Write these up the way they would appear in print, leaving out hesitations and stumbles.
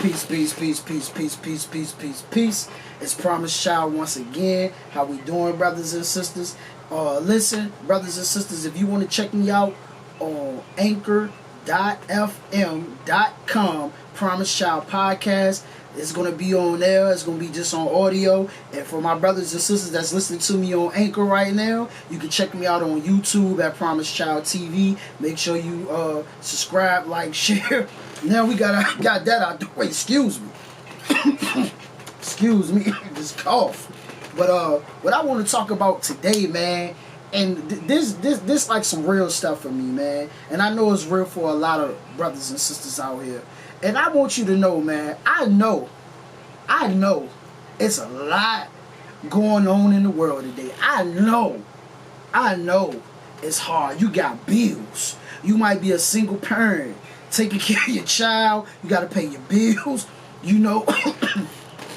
Peace, peace, peace, peace, peace, peace, peace, peace, peace. It's Promise Child once again. How we doing, brothers and sisters? Listen, brothers and sisters, if you want to check me out on anchor.fm.com, Promise Child Podcast, it's going to be on there. It's going to be just on audio. And for my brothers and sisters that's listening to me on Anchor right now, you can check me out on YouTube at Promise Child TV. Make sure you subscribe, like, share. Now we got that out the way. Excuse me. Excuse me. This cough. But what I want to talk about today, man, and this like some real stuff for me, man. And I know it's real for a lot of brothers and sisters out here. And I want you to know, man, I know it's a lot going on in the world today. I know it's hard. You got bills. You might be a single parent taking care of your child. You got to pay your bills. You know,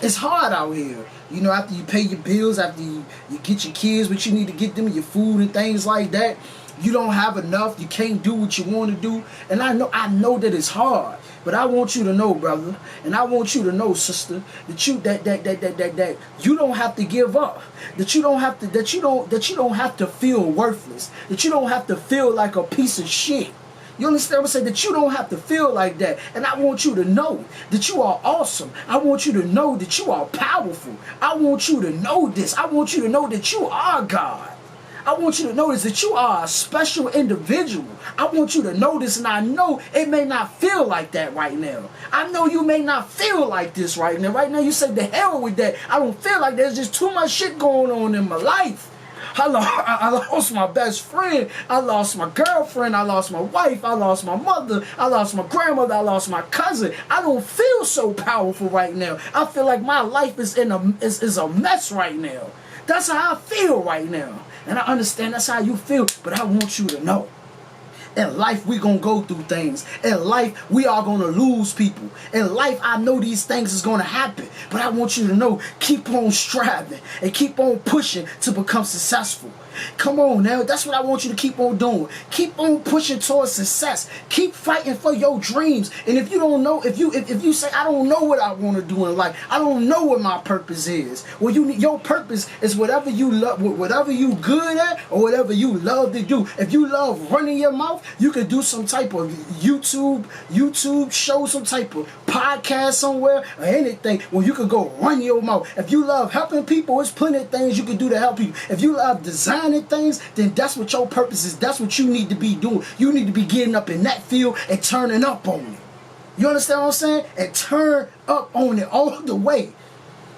it's hard out here. You know, after you pay your bills, after you get your kids, what you need to get them, your food and things like that, you don't have enough. You can't do what you want to do. And I know that it's hard. But I want you to know, brother, and I want you to know, sister, that you don't have to give up. That you don't have to feel worthless. That you don't have to feel like a piece of shit. You understand what I'm saying? That you don't have to feel like that. And I want you to know that you are awesome. I want you to know that you are powerful. I want you to know this. I want you to know that you are God. I want you to notice that you are a special individual. I want you to know this, and I know it may not feel like that right now. I know you may not feel like this right now. Right now you say, the hell with that. I don't feel like there's just too much shit going on in my life. I lost my best friend. I lost my girlfriend. I lost my wife. I lost my mother. I lost my grandmother. I lost my cousin. I don't feel so powerful right now. I feel like my life is a mess right now. That's how I feel right now. And I understand that's how you feel, but I want you to know. In life, we're going to go through things. In life, we are going to lose people. In life, I know these things is going to happen. But I want you to know, keep on striving and keep on pushing to become successful. Come on now. That's what I want you to keep on doing. Keep on pushing towards success. Keep fighting for your dreams. And if you don't know, if you say, I don't know what I want to do in life, I don't know what my purpose is. Well, your purpose is whatever you love, whatever you good at, or whatever you love to do. If you love running your mouth, you could do some type of YouTube show, some type of podcast somewhere, or anything where you could go run your mouth. If you love helping people, there's plenty of things you can do to help people. If you love designing things, then that's what your purpose is. That's what you need to be doing. You need to be getting up in that field and turning up on it. You understand what I'm saying? And turn up on it all the way.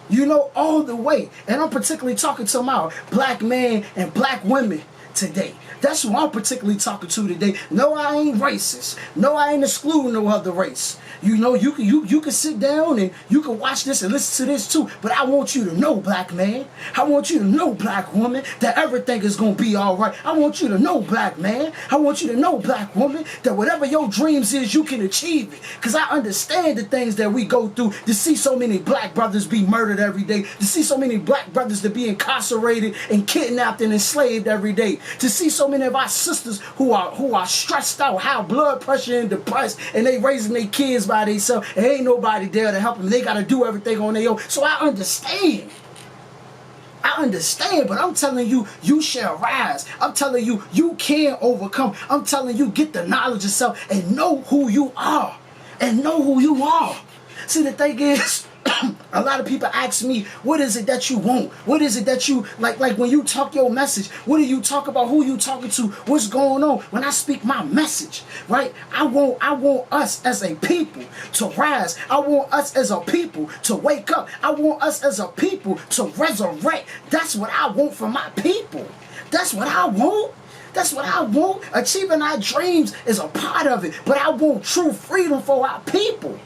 You know, all the way. And I'm particularly talking to my black men and black women today. That's who I'm particularly talking to today. No, I ain't racist. No, I ain't excluding no other race. You know, you can sit down and you can watch this and listen to this too. But I want you to know, black man. I want you to know, black woman, that everything is going to be all right. I want you to know, black man. I want you to know, black woman, that whatever your dreams is, you can achieve it. Because I understand the things that we go through. To see so many black brothers be murdered every day. To see so many black brothers to be incarcerated and kidnapped and enslaved every day. To see so many of our sisters who are stressed out, high blood pressure and depressed, and they raising their kids by themselves, and ain't nobody there to help them. They got to do everything on their own. So I understand, but I'm telling you, you shall rise. I'm telling you, you can overcome. I'm telling you, get the knowledge of self and know who you are. See, the thing is, a lot of people ask me, what is it that you want? What is it that you, like when you talk your message, what do you talk about? Who you talking to? What's going on? When I speak my message, right? I want us as a people to rise. I want us as a people to wake up. I want us as a people to resurrect. That's what I want for my people. That's what I want. That's what I want. Achieving our dreams is a part of it, but I want true freedom for our people.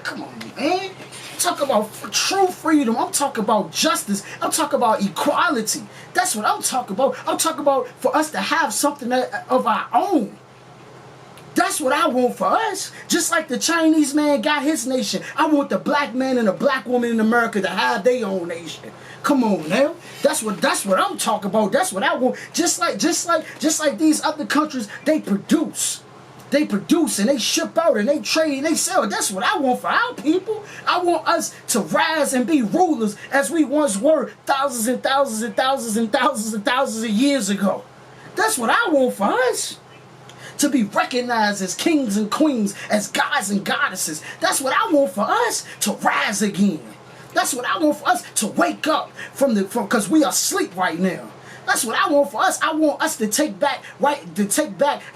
Come on, man. Talk about true freedom. I'm talking about justice. I'm talking about equality. That's what I'm talking about. I'm talking about for us to have something of our own. That's what I want for us. Just like the Chinese man got his nation, I want the black man and the black woman in America to have their own nation. Come on now. That's what I'm talking about. That's what I want. Just like these other countries, they produce. They produce and they ship out and they trade and they sell. That's what I want for our people. I want us to rise and be rulers as we once were thousands and thousands and thousands and thousands and thousands of years ago. That's what I want for us. To be recognized as kings and queens, as gods and goddesses. That's what I want for us to rise again. That's what I want for us to wake up because we are asleep right now. That's what I want for us. I want us to take back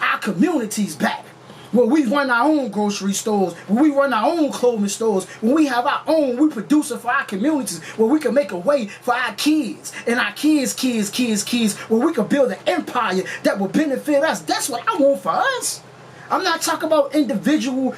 our communities back. Where we run our own grocery stores, where we run our own clothing stores, when we have our own, we produce it for our communities, where we can make a way for our kids and our kids, where we can build an empire that will benefit us. That's what I want for us. I'm not talking about individual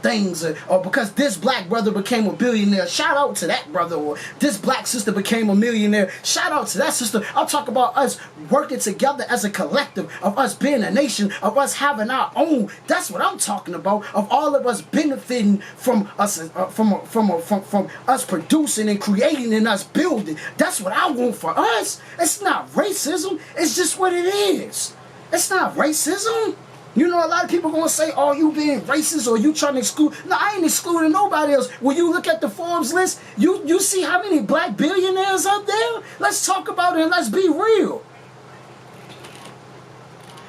things or because this black brother became a billionaire, shout out to that brother, or this black sister became a millionaire, shout out to that sister. I'm talking about us working together as a collective, of us being a nation, of us having our own. That's what I'm talking about, of all of us benefiting from us, from us producing and creating and us building. That's what I want for us. It's not racism, it's just what it is. It's not racism. You know, a lot of people gonna say, oh, you being racist or you trying to exclude. No, I ain't excluding nobody else. When you look at the Forbes list, you see how many black billionaires up there? Let's talk about it and let's be real.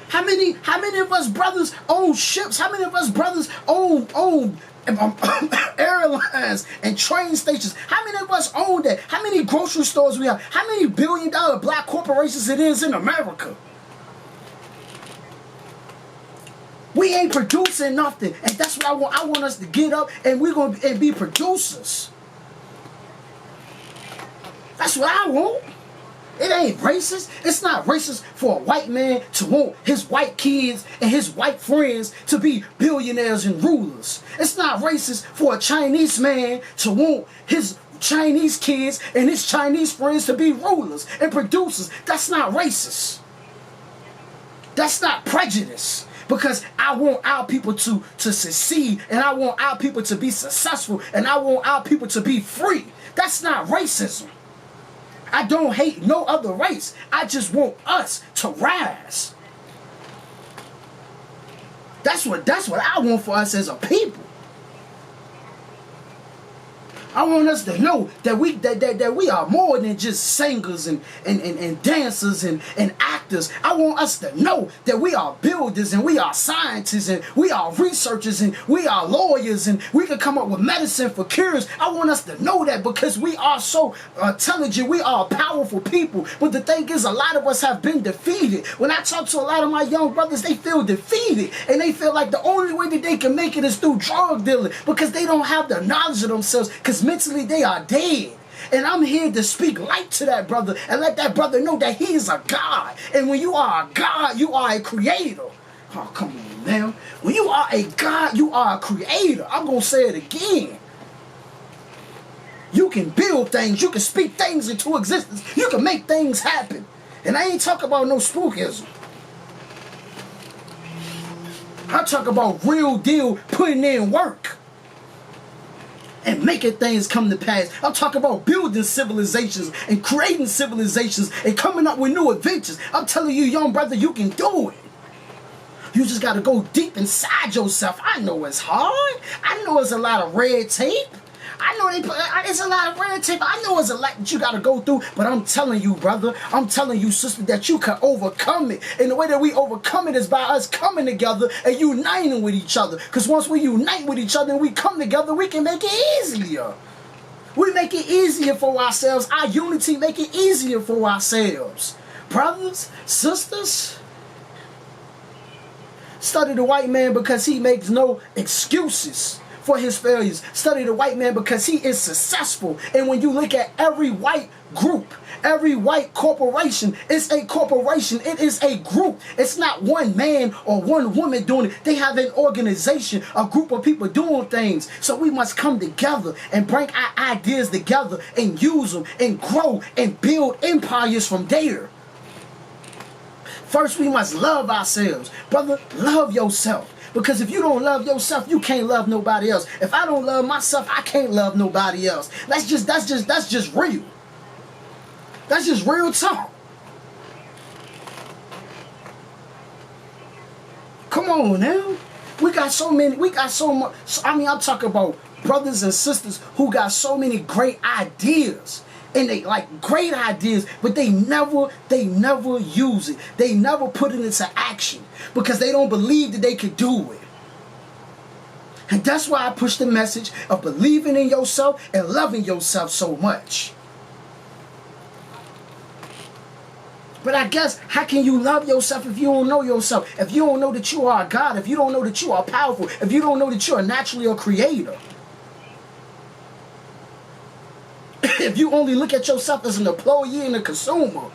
How many of us brothers own ships? How many of us brothers own airlines and train stations? How many of us own that? How many grocery stores we have? How many billion-dollar black corporations it is in America? We ain't producing nothing, and that's what I want. I want us to get up and we're gonna be producers. That's what I want. It ain't racist. It's not racist for a white man to want his white kids and his white friends to be billionaires and rulers. It's not racist for a Chinese man to want his Chinese kids and his Chinese friends to be rulers and producers. That's not racist. That's not prejudice. Because I want our people to succeed, and I want our people to be successful, and I want our people to be free. That's not racism. I don't hate no other race. I just want us to rise. That's what I want for us as a people. I want us to know that we are more than just singers and dancers and actors. I want us to know that we are builders and we are scientists and we are researchers and we are lawyers and we can come up with medicine for cures. I want us to know that because we are so intelligent. We are powerful people. But the thing is, a lot of us have been defeated. When I talk to a lot of my young brothers, they feel defeated and they feel like the only way that they can make it is through drug dealing because they don't have the knowledge of themselves, because mentally they are dead. And I'm here to speak light to that brother and let that brother know that he is a God. And when you are a God, you are a creator. Oh, come on, man. When you are a God, you are a creator. I'm going to say it again. You can build things. You can speak things into existence. You can make things happen. And I ain't talking about no spookism. I talk about real deal putting in work and making things come to pass. I'm talking about building civilizations and creating civilizations and coming up with new adventures. I'm telling you, young brother, you can do it. You just got to go deep inside yourself. I know it's hard. I know it's a lot of red tape. I know it's a lot of red tape. I know it's a lot that you got to go through. But I'm telling you, brother, I'm telling you, sister, that you can overcome it. And the way that we overcome it is by us coming together and uniting with each other. Because once we unite with each other and we come together, we can make it easier. We make it easier for ourselves. Our unity make it easier for ourselves. Brothers, sisters, study the white man because he makes no excuses for his failures. Study the white man because he is successful. And when you look at every white group, every white corporation, it's a corporation. It is a group. It's not one man or one woman doing it. They have an organization, a group of people doing things. So we must come together and bring our ideas together and use them and grow and build empires from there. First, we must love ourselves. Brother, love yourself. Because if you don't love yourself, you can't love nobody else. If I don't love myself, I can't love nobody else. That's just real. That's just real talk. Come on now. We got so much. I mean, I'm talking about brothers and sisters who got so many great ideas. And they like great ideas, but they never use it. They never put it into action because they don't believe that they could do it. And that's why I push the message of believing in yourself and loving yourself so much. But I guess, how can you love yourself if you don't know yourself? If you don't know that you are God, if you don't know that you are powerful, if you don't know that you are naturally a creator. If you only look at yourself as an employee and a consumer.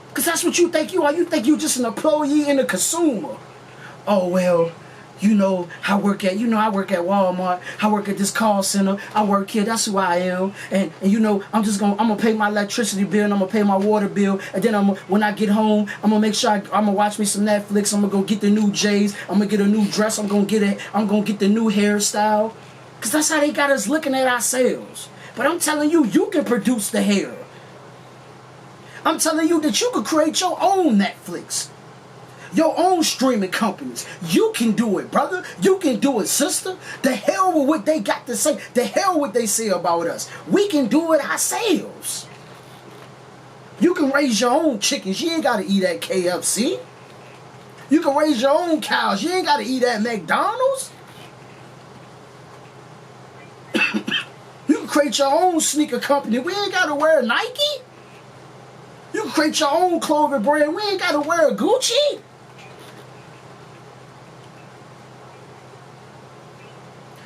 Because that's what you think you are. You think you're just an employee and a consumer. Oh, well, you know, I work at Walmart. I work at this call center. I work here. That's who I am. And you know, I'm going to pay my electricity bill and I'm going to pay my water bill. And then when I get home, I'm going to make sure I'm going to watch me some Netflix. I'm going to go get the new J's. I'm going to get a new dress. I'm going to get the new hairstyle. Because that's how they got us looking at ourselves. But I'm telling you, you can produce the hair. I'm telling you that you can create your own Netflix. Your own streaming companies. You can do it, brother. You can do it, sister. The hell with what they got to say. The hell what they say about us. We can do it ourselves. You can raise your own chickens. You ain't got to eat at KFC. You can raise your own cows. You ain't got to eat at McDonald's. You can create your own sneaker company. We ain't got to wear Nike. You can create your own clothing brand. We ain't got to wear Gucci.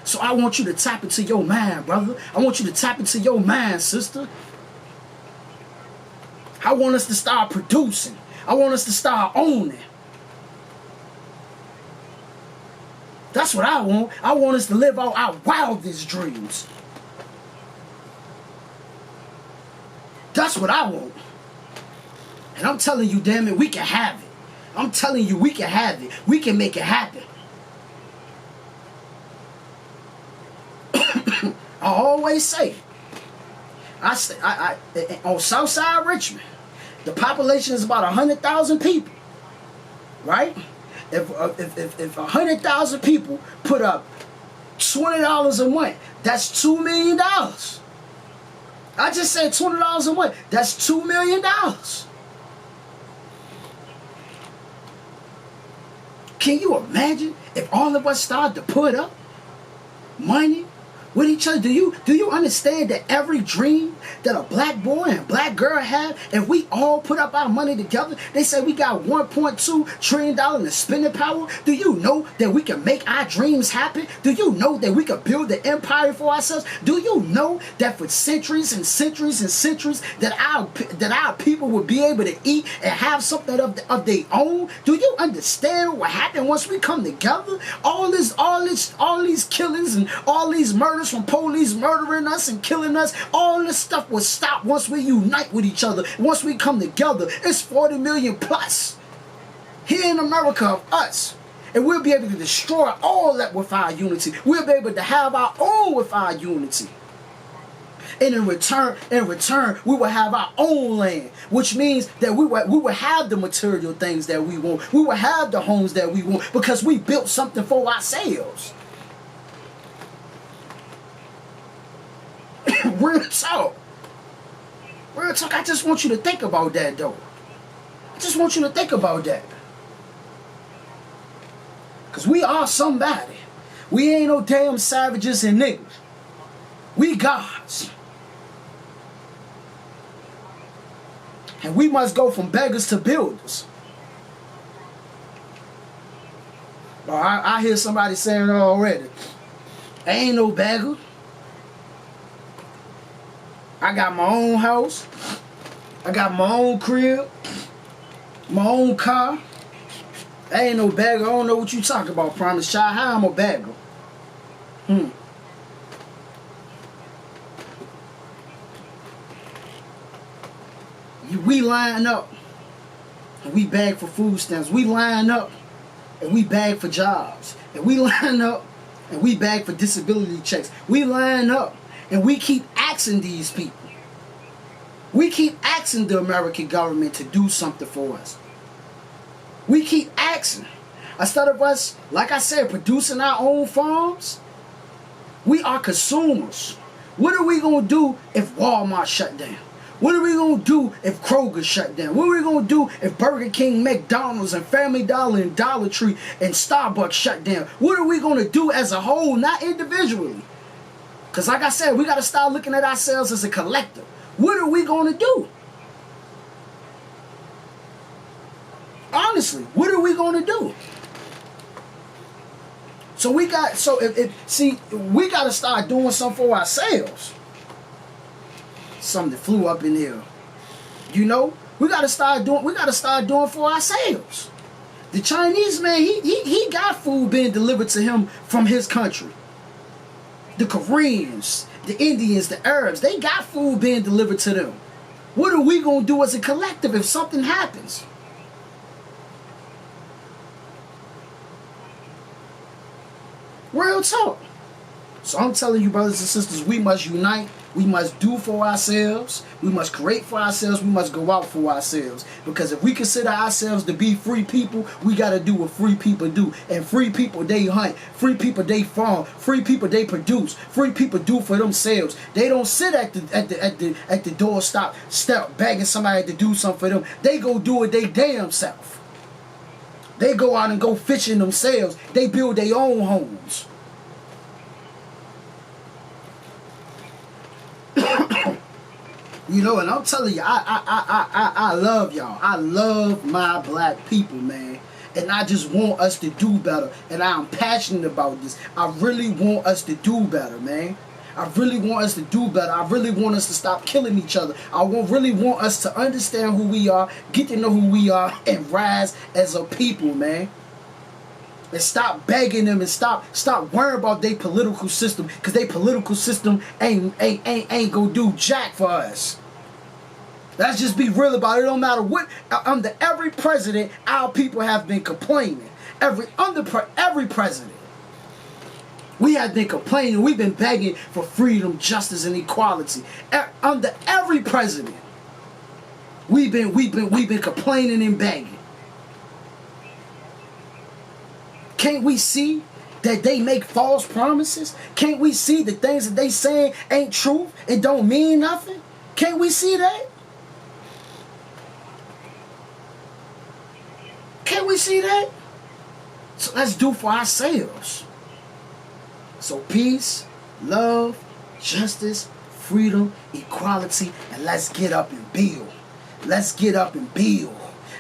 So I want you to tap into your mind, brother. I want you to tap into your mind, sister. I want us to start producing. I want us to start owning. That's what I want. I want us to live out our wildest dreams. That's what I want. And I'm telling you, damn it, we can have it. I'm telling you, we can have it. We can make it happen. I always say, on Southside Richmond, the population is about 100,000 people, right? If 100,000 people put up $20 a month, that's $2 million. I just said $20 a month, that's $2 million. Can you imagine if all of us started to put up money with each other? Do you understand that every dream that a black boy and black girl have, if we all put up our money together, they say we got $1.2 trillion in spending power? Do you know that we can make our dreams happen? Do you know that we can build the empire for ourselves? Do you know that for centuries and centuries and centuries that our people will be able to eat and have something of their own? Do you understand what happened once we come together? All these killings and all these murders from police murdering us and killing us, all this stuff will stop once we unite with each other. Once we come together, it's 40 million plus here in America of us. And we'll be able to destroy all that with our unity. We'll be able to have our own with our unity. And in return, we will have our own land, which means that we will have the material things that we want. We will have the homes that we want because we built something for ourselves. Real talk. Real talk. I just want you to think about that, though. I just want you to think about that. Because we are somebody. We ain't no damn savages and niggas. We gods. And we must go from beggars to builders. Well, I hear somebody saying it already. I ain't no beggar. I got my own house. I got my own crib. My own car. I ain't no beggar. I don't know what you talking about, Promise Child. How I'm a beggar? We line up and we beg for food stamps. We line up and we beg for jobs. And we line up and we beg for disability checks. We line up and we keep asking these people. We keep asking the American government to do something for us. We keep asking. Instead of us, like I said, producing our own farms, we are consumers. What are we going to do if Walmart shut down? What are we going to do if Kroger shut down? What are we going to do if Burger King, McDonald's, and Family Dollar, and Dollar Tree, and Starbucks shut down? What are we going to do as a whole, not individually? Because like I said, we got to start looking at ourselves as a collective. What are we going to do? Honestly, what are we going to do? So we got, we got to start doing something for ourselves. Something that flew up in here. You know, we got to start doing for ourselves. The Chinese man, he got food being delivered to him from his country. The Koreans, the Indians, the Arabs, they got food being delivered to them. What are we going to do as a collective if something happens? Real talk. So I'm telling you, brothers and sisters, we must unite. We must do for ourselves. We must create for ourselves. We must go out for ourselves. Because if we consider ourselves to be free people, we got to do what free people do. And free people, they hunt. Free people, they farm. Free people, they produce. Free people do for themselves. They don't sit at the door step begging somebody to do something for them. They go do it they damn self. They go out and go fishing themselves. They build their own homes. You know, and I'm telling you, I love y'all. I love my black people, man. And I just want us to do better. And I'm passionate about this. I really want us to do better, man. I really want us to do better. I really want us to stop killing each other. I really want us to understand who we are, get to know who we are, and rise as a people, man. And stop begging them and stop worrying about their political system, because their political system ain't gonna do jack for us. Let's just be real about it. It don't matter what. Under every president, our people have been complaining. Every president, we have been complaining. We've been begging for freedom, justice, and equality. Under every president, we've been complaining and begging. Can't we see that they make false promises? Can't we see the things that they saying ain't true and don't mean nothing? Can't we see that? Can't we see that? So let's do for ourselves. So peace, love, justice, freedom, equality, and let's get up and build. Let's get up and build.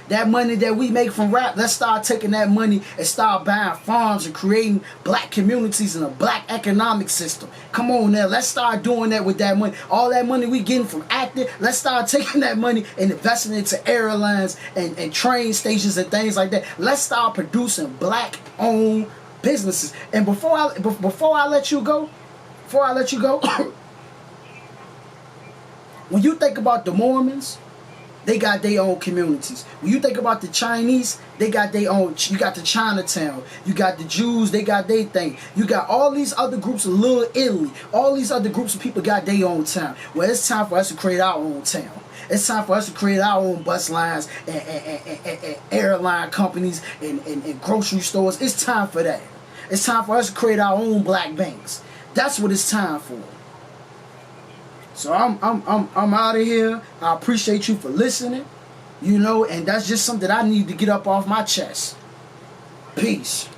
That money that we make from rap, let's start taking that money and start buying farms and creating black communities and a black economic system. Come on now, let's start doing that with that money. All that money we getting from acting, let's start taking that money and investing into airlines and train stations and things like that. Let's start producing black-owned businesses. And before I let you go, when you think about the Mormons, they got their own communities. When you think about the Chinese, they got their own. You got the Chinatown. You got the Jews, they got their thing. You got all these other groups of Little Italy. All these other groups of people got their own town. Well, it's time for us to create our own town. It's time for us to create our own bus lines and airline companies and grocery stores. It's time for that. It's time for us to create our own black banks. That's what it's time for. So I'm out of here. I appreciate you for listening. You know, and that's just something that I need to get up off my chest. Peace.